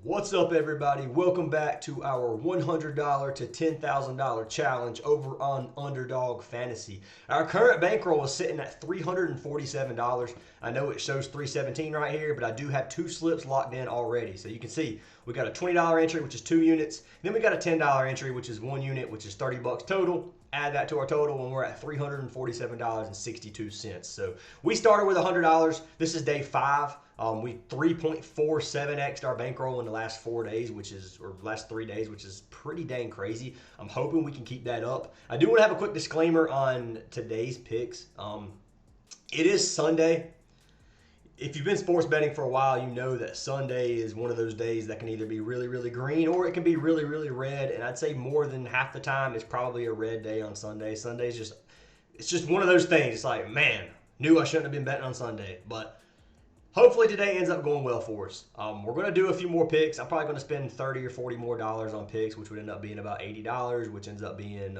What's up, everybody? Welcome back to our $100 to $10,000 challenge over on Underdog Fantasy. Our current bankroll is sitting at $347. I know it shows $317 right here, but I do have two slips locked in already. So you can see we got a $20 entry, which is 2 units. Then we got a $10 entry, which is 1 unit, which is 30 bucks total. Add that to our total, and we're at $347.62. So we started with $100. This is day 5. We 3.47x'd our bankroll in the last 4 days, or last 3 days, which is pretty dang crazy. I'm hoping we can keep that up. I do want to have a quick disclaimer on today's picks. It is Sunday. If you've been sports betting for a while, you know that Sunday is one of those days that can either be really, really green or it can be really, really red. And I'd say more than half the time it's probably a red day on Sunday. Sunday's it's just one of those things. It's like, man, knew I shouldn't have been betting on Sunday. But hopefully today ends up going well for us. We're going to do a few more picks. I'm probably going to spend $30 or $40 more on picks, which would end up being about $80, which ends up being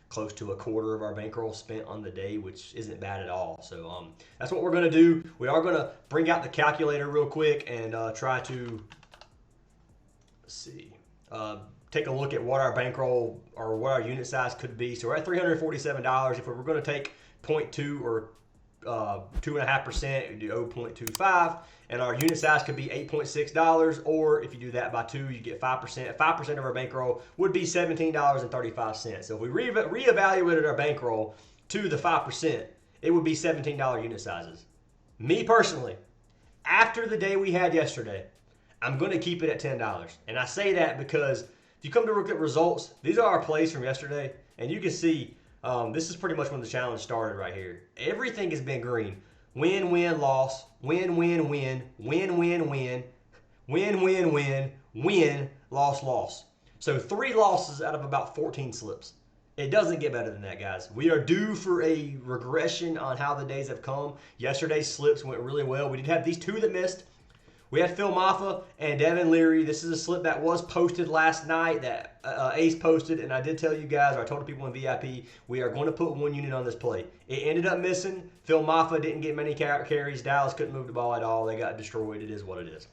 close to a quarter of our bankroll spent on the day, which isn't bad at all. So that's what we're going to do. We are going to bring out the calculator real quick and try to, take a look at what our bankroll or what our unit size could be. So we're at $347. If we were going to take 0.2 or 2.5%, you do 0.25, and our unit size could be $8.6, or if you do that by 2, you get 5%. 5% of our bankroll would be $17.35. So if we reevaluated our bankroll to the 5%, it would be $17 unit sizes. Me personally, after the day we had yesterday, I'm going to keep it at $10. And I say that because if you come to look at results, these are our plays from yesterday, and you can see this is pretty much when the challenge started right here. Everything has been green. Win, win, loss. Win, win, win. Win, win, win. Win, win, win. Win, loss, loss. So 3 losses out of about 14 slips. It doesn't get better than that, guys. We are due for a regression on how the days have come. Yesterday's slips went really well. We did have these 2 that missed. We had Phil Maffa and Devin Leary. This is a slip that was posted last night that Ace posted, and I did tell you guys, or I told the people in VIP, we are going to put 1 unit on this play. It ended up missing. Phil Maffa didn't get many carries. Dallas couldn't move the ball at all. They got destroyed. It is what it is.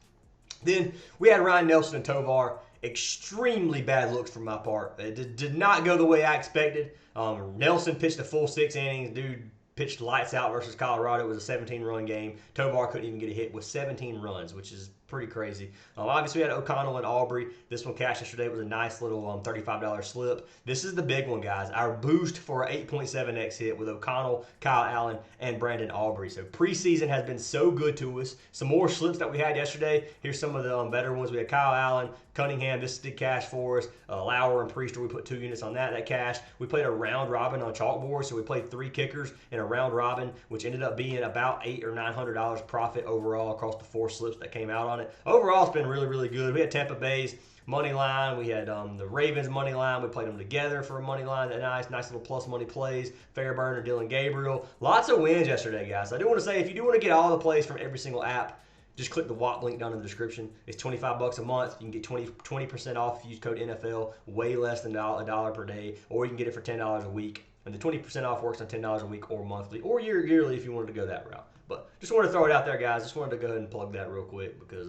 Then we had Ryan Nelson and Tovar. Extremely bad looks from my part. It did not go the way I expected. Nelson pitched a full 6 innings. Dude pitched lights out versus Colorado. It was a 17-run game. Tovar couldn't even get a hit with 17 runs, which is pretty crazy. Obviously, we had O'Connell and Aubrey. This one cashed yesterday. It was a nice little $35 slip. This is the big one, guys. Our boost for an 8.7x hit with O'Connell, Kyle Allen, and Brandon Aubrey. So preseason has been so good to us. Some more slips that we had yesterday. Here's some of the better ones. We had Kyle Allen, Cunningham. This did cash for us. Lauer and Priester, we put 2 units on that. That cashed. We played a round robin on chalkboard, so we played 3 kickers in a round robin, which ended up being about $800 or $900 profit overall across the 4 slips that came out on it. Overall, it's been really, really good. We had Tampa Bay's money line. We had the Ravens money line. We played them together for a money line. That nice little plus money plays. Fairburn and Dylan Gabriel. Lots of wins yesterday, guys. I do want to say, if you do want to get all the plays from every single app, just click the WAP link down in the description. It's $25 a month. You can get 20% off if you use code NFL, way less than $1 per day, or you can get it for $10 a week. And the 20% off works on $10 a week or monthly or yearly if you wanted to go that route. But just wanted to throw it out there, guys. Just wanted to go ahead and plug that real quick because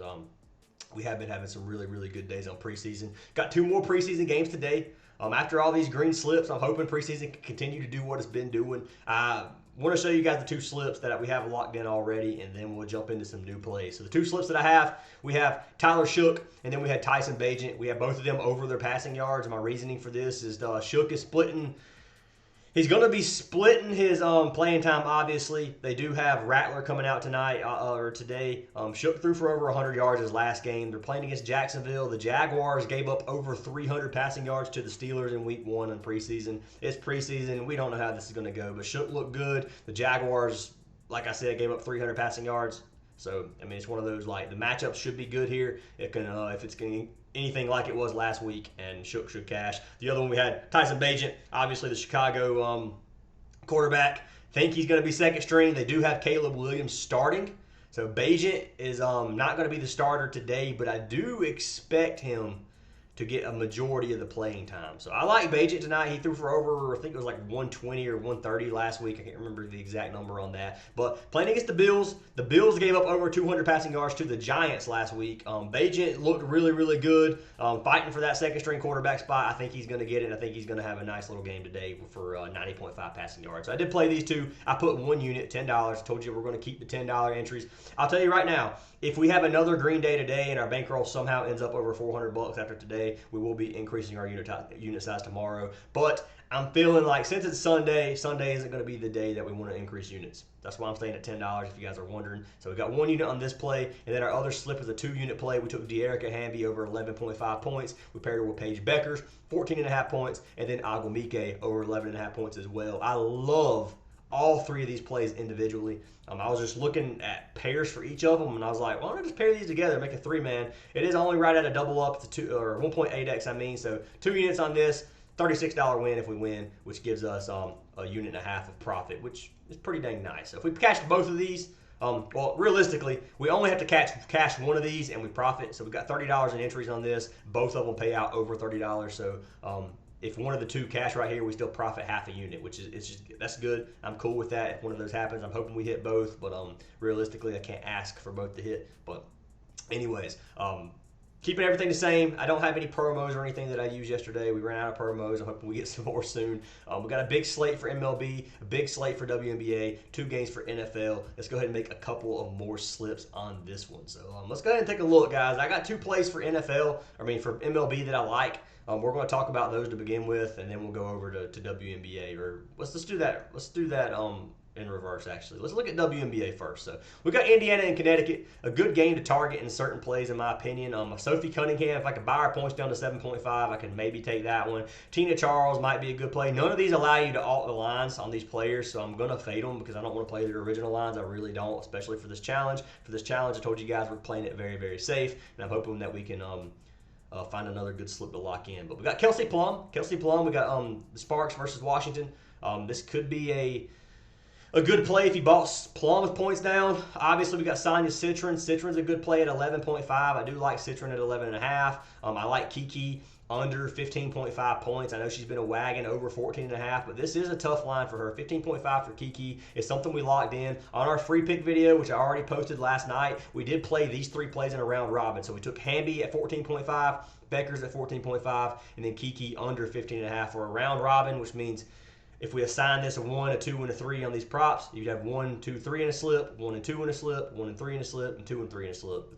we have been having some really, really good days on preseason. Got 2 more preseason games today. After all these green slips, I'm hoping preseason can continue to do what it's been doing. I want to show you guys the 2 slips that we have locked in already, and then we'll jump into some new plays. So the 2 slips that I have, we have Tyler Shook, and then we had Tyson Bagent. We have both of them over their passing yards. My reasoning for this is Shook is splitting. He's going to be splitting his playing time, obviously. They do have Rattler coming out tonight or today. Shook threw for over 100 yards his last game. They're playing against Jacksonville. The Jaguars gave up over 300 passing yards to the Steelers in week 1 in preseason. It's preseason. We don't know how this is going to go, but Shook looked good. The Jaguars, like I said, gave up 300 passing yards. So, I mean, it's one of those, like, the matchup should be good here. It can, if it's going to anything like it was last week, and Shook should cash. The other one we had Tyson Bagent, obviously the Chicago quarterback. Think he's going to be second string. They do have Caleb Williams starting. So Bagent is not going to be the starter today, but I do expect him to get a majority of the playing time. So I like Bajent tonight. He threw for over, I think it was like 120 or 130 last week. I can't remember the exact number on that. But playing against the Bills gave up over 200 passing yards to the Giants last week. Bajent looked really, really good, fighting for that second string quarterback spot. I think he's going to get it, and I think he's going to have a nice little game today for 90.5 passing yards. So I did play these two. I put one unit, $10. I told you we're going to keep the $10 entries. I'll tell you right now, if we have another green day today and our bankroll somehow ends up over $400 after today, we will be increasing our unit size tomorrow. But I'm feeling like since it's Sunday isn't going to be the day that we want to increase units. That's why I'm staying at $10 if you guys are wondering. So we got one unit on this play, and then our other slip is a 2-unit play. We took De'Erica Hamby over 11.5 points. We paired her with Paige Beckers, 14.5 points, and then Agumike over 11.5 points as well. I love all three of these plays individually. I was just looking at pairs for each of them, and I was like, why don't I just pair these together, make a 3-man? It is only right at a double up, it's 1.8x, I mean, so 2 units on this, $36 win if we win, which gives us a unit and a half of profit, which is pretty dang nice. So if we cashed both of these, well, realistically, we only have to cash one of these and we profit. So we got $30 in entries on this. Both of them pay out over $30. So if one of the two cash right here, we still profit half a unit, which is that's good. I'm cool with that. If one of those happens, I'm hoping we hit both. But realistically, I can't ask for both to hit. But anyways, keeping everything the same. I don't have any promos or anything that I used yesterday. We ran out of promos. I'm hoping we get some more soon. We got a big slate for MLB, a big slate for WNBA, 2 games for NFL. Let's go ahead and make a couple of more slips on this one. So let's go ahead and take a look, guys. I got 2 plays for for MLB that I like. We're going to talk about those to begin with, and then we'll go over to WNBA. Or let's do that. Let's do that in reverse, actually. Let's look at WNBA first. So we got Indiana and Connecticut, a good game to target in certain plays, in my opinion. Sophie Cunningham, if I could buy her points down to 7.5, I could maybe take that one. Tina Charles might be a good play. None of these allow you to alt the lines on these players, so I'm going to fade them because I don't want to play their original lines. I really don't, especially for this challenge. For this challenge, I told you guys we're playing it very, very safe, and I'm hoping that we can find another good slip to lock in. But we got Kelsey Plum. We got the Sparks versus Washington. This could be a good play if you bought Plum with points down. Obviously, we got Sonia Citron. Citron's a good play at 11.5. I do like Citron at 11.5. I like Kiki under 15.5 points. I know she's been a wagon over 14.5, but this is a tough line for her. 15.5 for Kiki is something we locked in. On our free pick video, which I already posted last night, we did play these 3 plays in a round robin. So we took Hamby at 14.5, Beckers at 14.5, and then Kiki under 15.5 for a round robin, which means if we assign this a 1, a 2, and a 3 on these props, you'd have 1, 2, 3 in a slip, 1 and 2 in a slip, 1 and 3 in a slip, and 2 and 3 in a slip,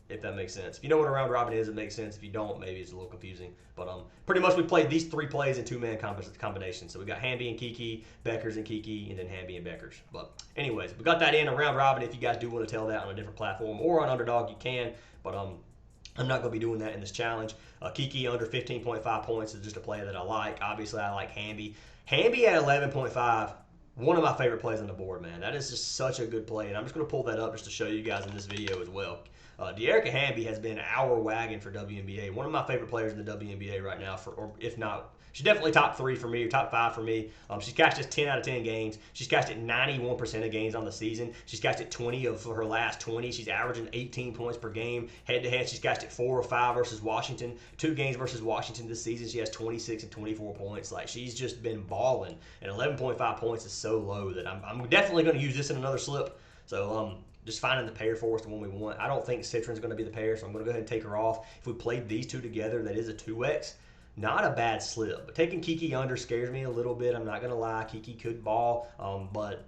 if that makes sense. If you know what a round robin is, it makes sense. If you don't, maybe it's a little confusing. But pretty much we played these 3 plays in 2-man combinations. So we got Hamby and Kiki, Beckers and Kiki, and then Hamby and Beckers. But anyways, we got that in a round robin. If you guys do want to tell that on a different platform or on Underdog, you can. But I'm not going to be doing that in this challenge. Kiki under 15.5 points is just a play that I like. Obviously, I like Hamby. Hamby at 11.5, one of my favorite plays on the board, man. That is just such a good play, and I'm just going to pull that up just to show you guys in this video as well. De'Erica Hamby has been our wagon for WNBA. One of my favorite players in the WNBA right now, or if not, she's definitely top 3 for me, or top 5 for me. She's cashed just 10 out of 10 games. She's cashed it 91% of games on the season. She's cashed it 20 of her last 20. She's averaging 18 points per game. Head-to-head, she's cashed it 4 or 5 versus Washington. 2 games versus Washington this season. She has 26 and 24 points. Like, she's just been balling. And 11.5 points is so low that I'm definitely going to use this in another slip. So, just finding the pair for us, the one we want. I don't think Citron's going to be the pair, so I'm going to go ahead and take her off. If we played these 2 together, that is a 2x. Not a bad slip, but taking Kiki under scares me a little bit. I'm not going to lie. Kiki could ball, but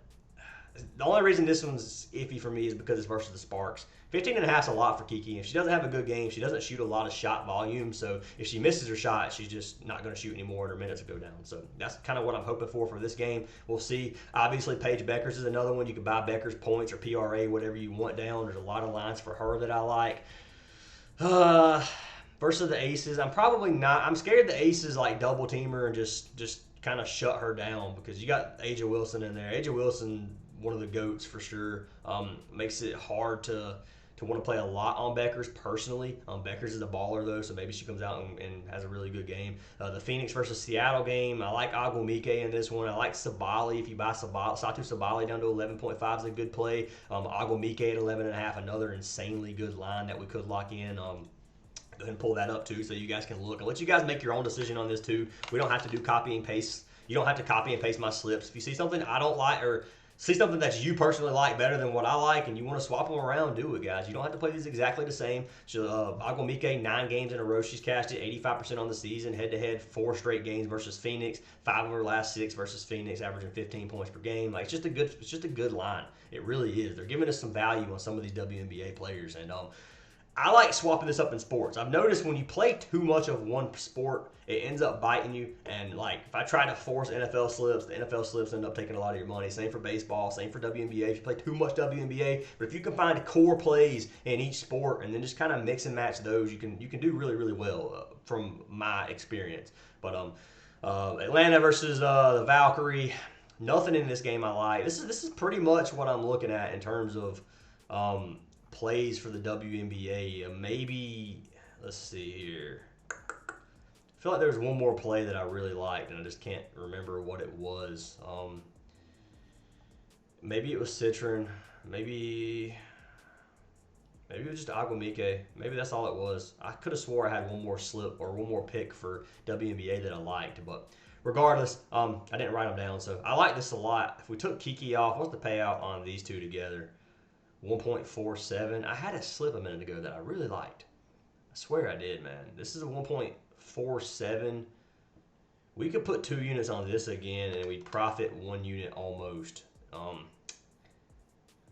the only reason this one's iffy for me is because it's versus the Sparks. 15.5 is a lot for Kiki. If she doesn't have a good game, she doesn't shoot a lot of shot volume, so if she misses her shot, she's just not going to shoot anymore and her minutes will go down. So that's kind of what I'm hoping for this game. We'll see. Obviously, Paige Beckers is another one. You can buy Beckers points or PRA, whatever you want down. There's a lot of lines for her that I like. Versus the Aces, I'm scared the Aces like double team her and just kind of shut her down because you got Aja Wilson in there. Aja Wilson, one of the GOATs for sure. Makes it hard to want to play a lot on Beckers personally. Beckers is a baller though, so maybe she comes out and has a really good game. The Phoenix versus Seattle game, I like Agumike in this one. I like Sabali. If you buy Satu Sabali down to 11.5 is a good play. Agumike at 11.5, another insanely good line that we could lock in. Go ahead and pull that up too so you guys can look. I'll let you guys make your own decision on this too. We don't have to do copy and paste. You don't have to copy and paste my slips. If you see something I don't like or see something that you personally like better than what I like and you want to swap them around, do it, guys. You don't have to play these exactly the same. So, Agwamike, 9 games in a row. She's cashed it, 85% on the season, head-to-head, 4 straight games versus Phoenix, 5 of her last 6 versus Phoenix, averaging 15 points per game. Like, it's just a good line. It really is. They're giving us some value on some of these WNBA players, and I like swapping this up in sports. I've noticed when you play too much of one sport, it ends up biting you. And like if I try to force NFL slips, the NFL slips end up taking a lot of your money. Same for baseball, same for WNBA. If you play too much WNBA, but if you can find core plays in each sport and then just kind of mix and match those, you can do really really well from my experience. But Atlanta versus the Valkyrie, nothing in this game I like. This is pretty much what I'm looking at in terms of plays for the WNBA. Maybe, let's see here. I feel like there's one more play that I really liked, and I just can't remember what it was. Maybe it was Citron. Maybe it was just Agwamike. Maybe that's all it was. I could have swore I had one more slip or one more pick for WNBA that I liked, but regardless, I didn't write them down, so I like this a lot. If we took Kiki off, what's the payout on these two together? 1.47. I had a slip a minute ago that I really liked. I swear I did, man. This is a 1.47. We could put 2 units on this again, and we'd profit 1 unit almost.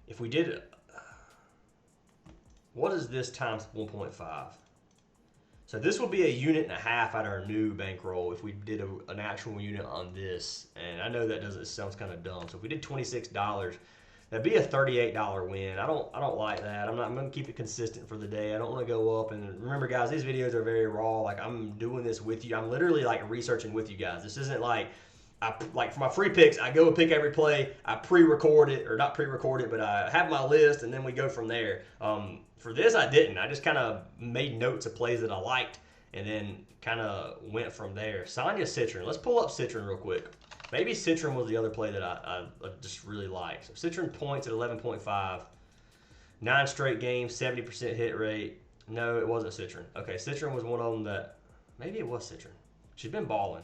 If we did, what is this times 1.5? So this will be a unit and a half at our new bankroll if we did an actual unit on this. And I know that sounds kind of dumb. So if we did $26. That'd be a $38 win. I don't like that. I'm going to keep it consistent for the day. I don't want to go up. And remember, guys, these videos are very raw. Like, I'm doing this with you. I'm literally, like, researching with you guys. This isn't like, for my free picks, I go and pick every play. I pre-record it, or not pre-record it, but I have my list, and then we go from there. For this, I didn't. I just kind of made notes of plays that I liked, and then kind of went from there. Sonya Citron. Let's pull up Citron real quick. Maybe Citron was the other play that I just really liked. So Citron points at 11.5. 9 straight games, 70% hit rate. No, it wasn't Citron. Okay, Citron was one of them that, maybe it was Citron. She's been balling.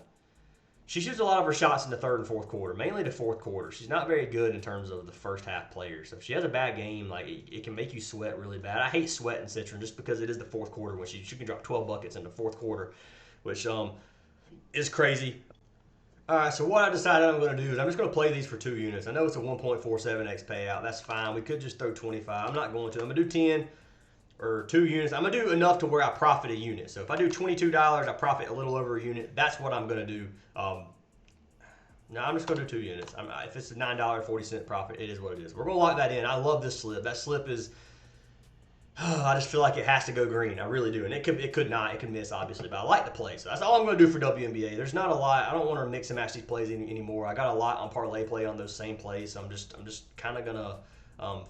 She shoots a lot of her shots in the 3rd and 4th quarter, mainly the 4th quarter. She's not very good in terms of the first half players. So if she has a bad game, like it can make you sweat really bad. I hate sweating Citron just because it is the 4th quarter when she can drop 12 buckets in the 4th quarter, which is crazy. All right, so what I decided I'm going to do is I'm just going to play these for 2 units. I know it's a 1.47x payout. That's fine. We could just throw 25. I'm not going to. I'm going to do 10 or 2 units. I'm going to do enough to where I profit a unit. So if I do $22, I profit a little over a unit. That's what I'm going to do. No, I'm just going to do 2 units. If it's a $9.40 profit, it is what it is. We're going to lock that in. I love this slip. That slip is... I just feel like it has to go green. I really do. And it could not. It could miss, obviously. But I like the play. So that's all I'm going to do for WNBA. There's not a lot. I don't want to mix and match these plays anymore. I got a lot on parlay play on those same plays. So I'm just kind of going to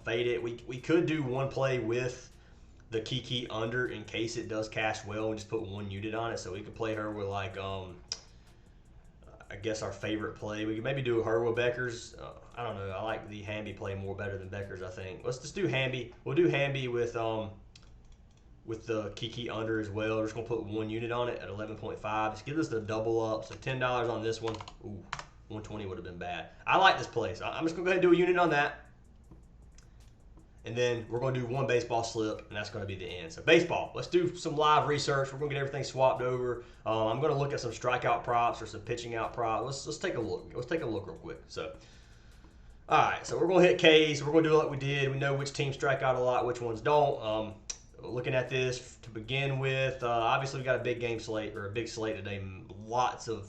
fade it. We could do one play with the Kiki under in case it does cash well and just put 1 unit on it. So we could play her with like, I guess our favorite play. We could maybe do her with Becker's. I don't know. I like the Hamby play more better than Becker's, I think. Let's just do Hamby. We'll do Hamby with the Kiki under as well. We're just going to put 1 unit on it at 11.5. Just give us the double up. So $10 on this one. Ooh, 120 would have been bad. I like this play. So I'm just going to go ahead and do a unit on that. And then we're going to do 1 baseball slip, and that's going to be the end. So baseball, let's do some live research. We're going to get everything swapped over. I'm going to look at some strikeout props or some pitching out props. Let's take a look. Let's take a look real quick. So, all right, so we're going to hit Ks. We're going to do like we did. We know which teams strike out a lot, which ones don't. Looking at this to begin with, obviously we got a big game slate or a big slate today. Lots of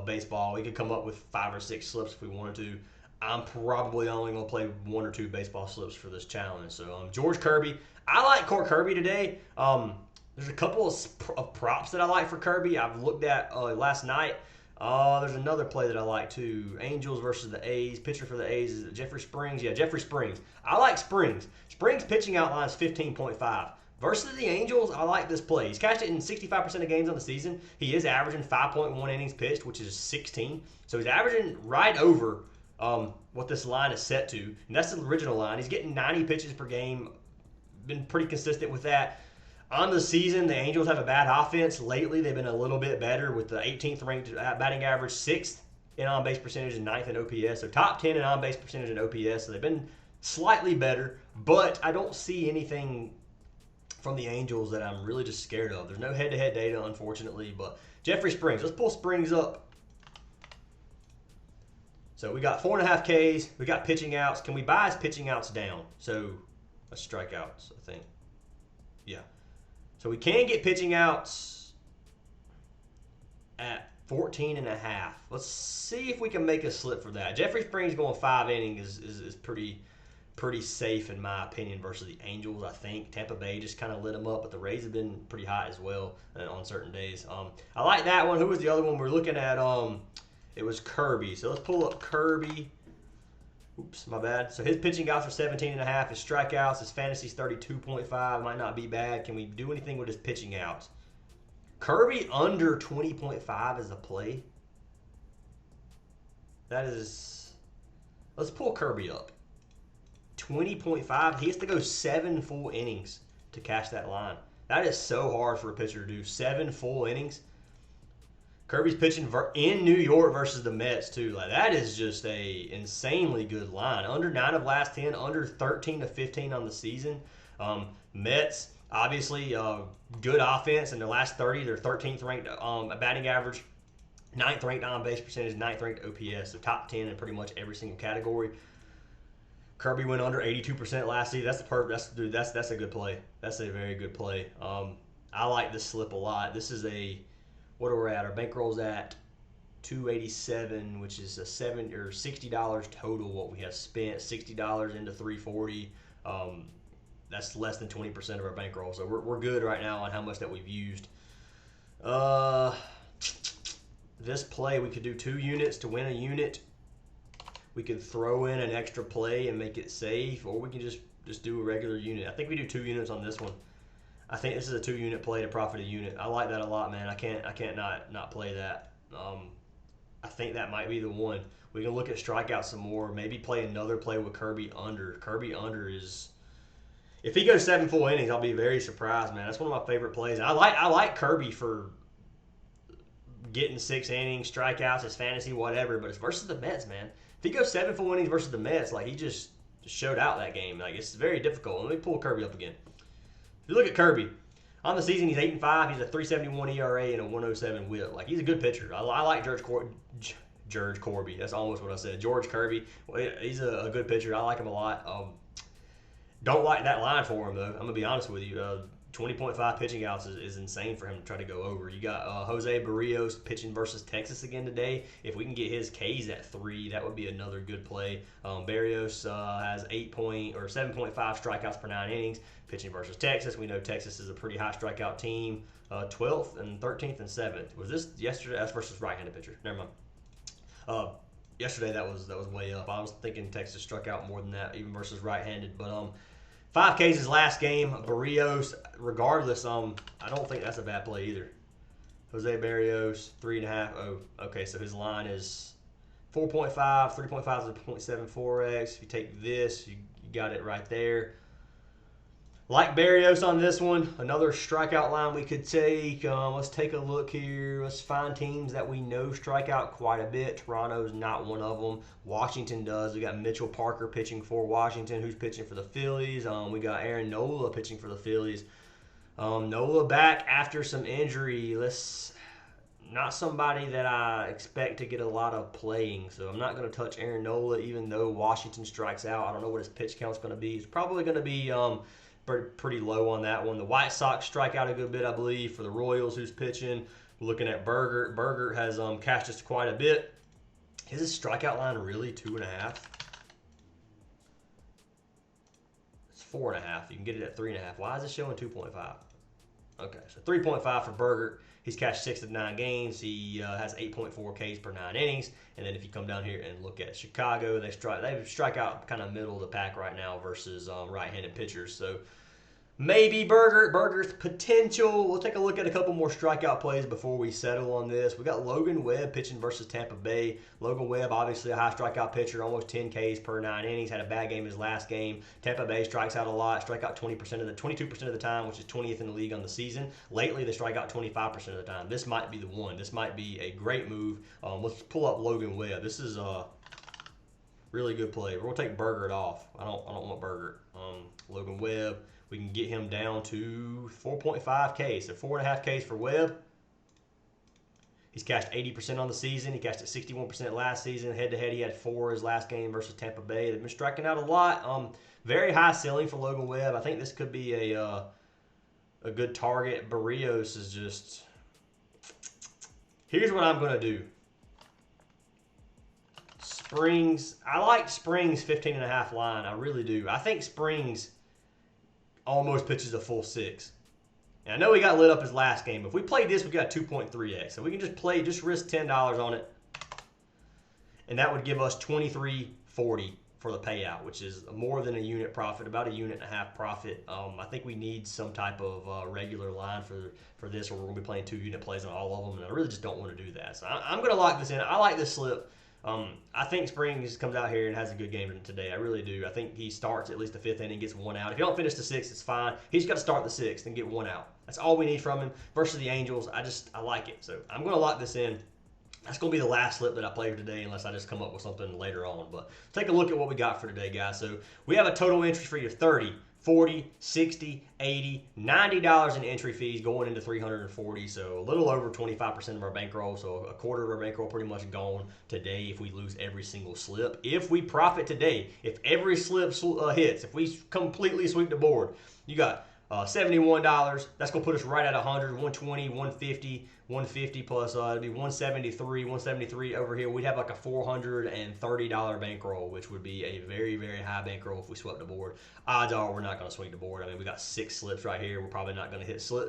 baseball. We could come up with 5 or 6 slips if we wanted to. I'm probably only going to play 1 or 2 baseball slips for this challenge. So George Kirby. I like Court Kirby today. There's a couple of props that I like for Kirby. I've looked at last night. There's another play that I like too. Angels versus the A's. Pitcher for the A's is it Jeffrey Springs? Yeah, Jeffrey Springs. I like Springs. Springs pitching outline is 15.5. Versus the Angels, I like this play. He's cashed it in 65% of games on the season. He is averaging 5.1 innings pitched, which is 16. So he's averaging right over what this line is set to. And that's the original line. He's getting 90 pitches per game. Been pretty consistent with that. On the season, the Angels have a bad offense. Lately, they've been a little bit better with the 18th ranked batting average, 6th in on-base percentage, and 9th in OPS. So top 10 in on-base percentage and OPS. So they've been slightly better, but I don't see anything from the Angels that I'm really just scared of. There's no head-to-head data, unfortunately, but Jeffrey Springs. Let's pull Springs up. So we got 4.5 Ks. We got pitching outs. Can we buy his pitching outs down? So that's strikeouts, I think. Yeah. So we can get pitching outs at 14.5. Let's see if we can make a slip for that. Jeffrey Springs going 5 innings is pretty safe in my opinion versus the Angels. I think Tampa Bay just kind of lit them up, but the Rays have been pretty hot as well on certain days. I like that one. Who was the other one we're looking at? It was Kirby. So let's pull up Kirby. Oops, my bad. So his pitching outs are 17.5. His strikeouts, his fantasy's 32.5. Might not be bad. Can we do anything with his pitching outs? Kirby under 20.5 is a play. That is. Let's pull Kirby up. 20.5. He has to go 7 full innings to cash that line. That is so hard for a pitcher to do. 7 full innings. Kirby's pitching in New York versus the Mets, too. Like, that is just a insanely good line. Under 9 of last 10, under 13 of 15 on the season. Mets, obviously, good offense. In their last 30, they're 13th ranked batting average, 9th ranked on-base percentage, 9th ranked OPS. So top 10 in pretty much every single category. Kirby went under 82% last season. That's a good play. That's a very good play. I like this slip a lot. This is a... What are we at? Our bankroll's at $287, which is a $60 total. What we have spent, $60 into $340. That's less than 20% of our bankroll. So we're good right now on how much that we've used. This play, we could do 2 units to win a unit. We could throw in an extra play and make it safe, or we can just do a regular unit. I think we do 2 units on this one. I think this is a 2-unit play to profit a unit. I like that a lot, man. I can't not play that. I think that might be the one. We can look at strikeouts some more. Maybe play another play with Kirby under. Kirby under is, if he goes 7 full innings, I'll be very surprised, man. That's one of my favorite plays. And I like Kirby for getting 6 innings, strikeouts, his fantasy, whatever. But it's versus the Mets, man. If he goes 7 full innings versus the Mets, like, he just showed out that game. Like, it's very difficult. Let me pull Kirby up again. If you look at Kirby, on the season he's 8-5. He's a 3.71 ERA and a 1.07 WHIP. Like, he's a good pitcher. I like George Corby. That's almost what I said. George Kirby. Well, he's a good pitcher. I like him a lot. Don't like that line for him though. I'm gonna be honest with you. 20.5 pitching outs is insane for him to try to go over. You got Jose Barrios pitching versus Texas again today. If we can get his Ks at 3, that would be another good play. Barrios has 7.5 strikeouts per 9 innings pitching versus Texas. We know Texas is a pretty high strikeout team. 12th and 13th and 7th. Was this yesterday? That's versus right-handed pitcher. Never mind. Yesterday that was way up. I was thinking Texas struck out more than that, even versus right-handed. But 5 Ks his last game. Barrios, regardless, I don't think that's a bad play either. Jose Barrios, 3.5. Oh, okay, so his line is 4.5. 3.5 is a 0.74x. If you take this, you got it right there. Like Barrios on this one, another strikeout line we could take. Let's take a look here. Let's find teams that we know strike out quite a bit. Toronto's not one of them. Washington does. We got Mitchell Parker pitching for Washington, who's pitching for the Phillies. We got Aaron Nola pitching for the Phillies. Nola back after some injury. Not somebody that I expect to get a lot of playing, so I'm not going to touch Aaron Nola, even though Washington strikes out. I don't know what his pitch count's going to be. It's probably going to be pretty low on that one. The White Sox strike out a good bit, I believe, for the Royals, who's pitching. We're looking at Berger. Berger has cashed us quite a bit. Is his strikeout line really 2.5? It's 4.5. You can get it at 3.5. Why is it showing 2.5? Okay, so 3.5 for Berger. He's cashed 6 of 9 games. He has 8.4 Ks per 9 innings. And then if you come down here and look at Chicago, they strike out kind of middle of the pack right now versus right-handed pitchers. So Maybe Burger's potential. We'll take a look at a couple more strikeout plays before we settle on this. We got Logan Webb pitching versus Tampa Bay. Logan Webb, obviously a high strikeout pitcher, almost 10 Ks per 9 innings. Had a bad game his last game. Tampa Bay strikes out a lot. Strike out 22% of the time, which is 20th in the league on the season. Lately, they strike out 25% of the time. This might be the one. This might be a great move. Let's pull up Logan Webb. This is a really good play. We're gonna take Burger off. I don't want Burger. Logan Webb. We can get him down to 4.5 Ks, so 4.5 Ks for Webb. He's cashed 80% on the season. He cashed at 61% last season. Head-to-head, he had 4 his last game versus Tampa Bay. They've been striking out a lot. Very high ceiling for Logan Webb. I think this could be a good target. Barrios is just... Here's what I'm going to do. Springs. I like Springs 15.5 line. I really do. I think Springs almost pitches a full 6. And I know he got lit up his last game. If we played this, we got 2.3x. So we can just risk $10 on it. And that would give us $23.40 for the payout, which is more than a unit profit, about a unit and a half profit. I think we need some type of regular line for this, or we're going to be playing 2-unit plays on all of them. And I really just don't want to do that. So I'm going to lock this in. I like this slip. I think Springs comes out here and has a good game today. I really do. I think he starts at least the 5th inning, gets 1 out. If you don't finish the 6th, it's fine. He's got to start the 6th and get 1 out. That's all we need from him. Versus the Angels, I like it. So I'm going to lock this in. That's going to be the last slip that I play today unless I just come up with something later on. But take a look at what we got for today, guys. So we have a total entry for you 30, 40, 60, 80, $90 in entry fees going into 340. So a little over 25% of our bankroll. So a quarter of our bankroll pretty much gone today if we lose every single slip. If we profit today, if every slip hits, if we completely sweep the board, you got $71. That's going to put us right at 100, 120, 150 plus it'd be 173 over here. We'd have like a $430 bankroll, which would be a very, very high bankroll if we swept the board. Odds are we're not going to sweep the board. I mean, we got 6 slips right here. We're probably not going to hit 6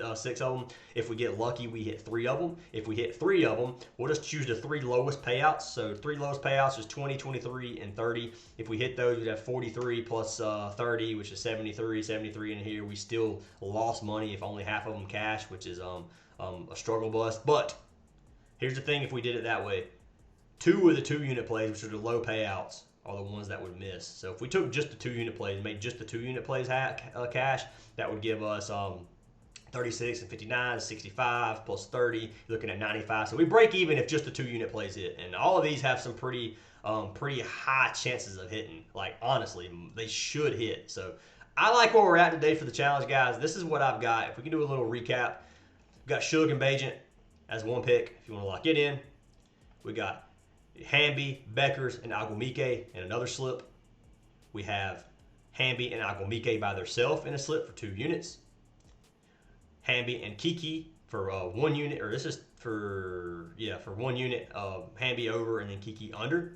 of them. If we get lucky, we hit 3 of them. If we hit 3 of them, we'll just choose the 3 lowest payouts. So 3 lowest payouts is 20, 23, and 30. If we hit those, we'd have 43 plus 30, which is 73 in here. We still lost money if only half of them cash, which is a struggle bus. But here's the thing: if we did it that way, 2 of the 2-unit plays, which are the low payouts, are the ones that would miss. So if we took just the 2-unit plays and made just the 2-unit plays cash, that would give us 36 and 59, 65 plus 30. You're looking at 95. So we break even if just the 2-unit plays hit. And all of these have some pretty high chances of hitting. Like, honestly, they should hit. So I like where we're at today for the challenge, guys. This is what I've got. If we can do a little recap, we've got Suge and Bajent as 1 pick if you want to lock it in. We got Hamby, Beckers, and Agumike in another slip. We have Hamby and Agumike by themselves in a slip for 2 units. Hamby and Kiki for 1 unit, or this is for 1 unit of Hamby over and then Kiki under.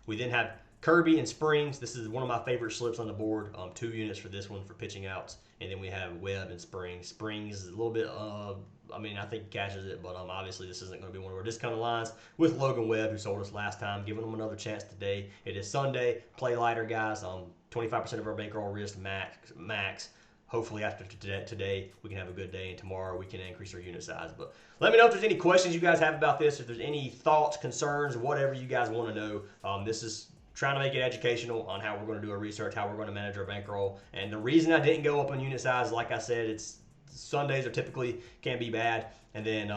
We then have Kirby and Springs. This is one of my favorite slips on the board. 2 units for this one for pitching outs. And then we have Webb and Springs. Springs is a little bit, I think he catches it, but obviously this isn't going to be one of our discounted lines with Logan Webb, who sold us last time, giving them another chance today. It is Sunday. Play lighter, guys. 25% of our bankroll risk max. Hopefully after today, we can have a good day, and tomorrow we can increase our unit size. But let me know if there's any questions you guys have about this, if there's any thoughts, concerns, whatever you guys want to know. This is trying to make it educational on how we're going to do our research, how we're going to manage our bankroll. And the reason I didn't go up on unit size, like I said, it's Sundays are typically can be bad. And then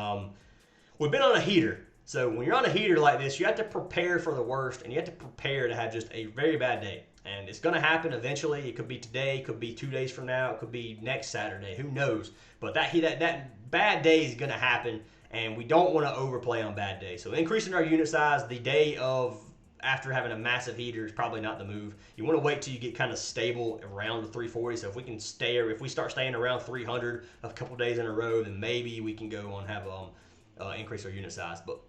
we've been on a heater. So when you're on a heater like this, you have to prepare for the worst, and you have to prepare to have just a very bad day. And it's going to happen eventually. It could be today, it could be 2 days from now, it could be next Saturday. Who knows? But that bad day is going to happen, and we don't want to overplay on bad days. So increasing our unit size the day of after having a massive heater is probably not the move. You want to wait till you get kind of stable around the 340. So if we start staying around 300 a couple days in a row, then maybe we can go and have increase our unit size. But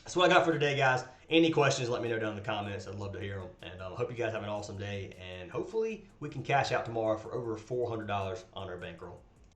that's what I got for today, guys. Any questions, let me know down in the comments. I'd love to hear them. And I hope you guys have an awesome day. And hopefully we can cash out tomorrow for over $400 on our bankroll.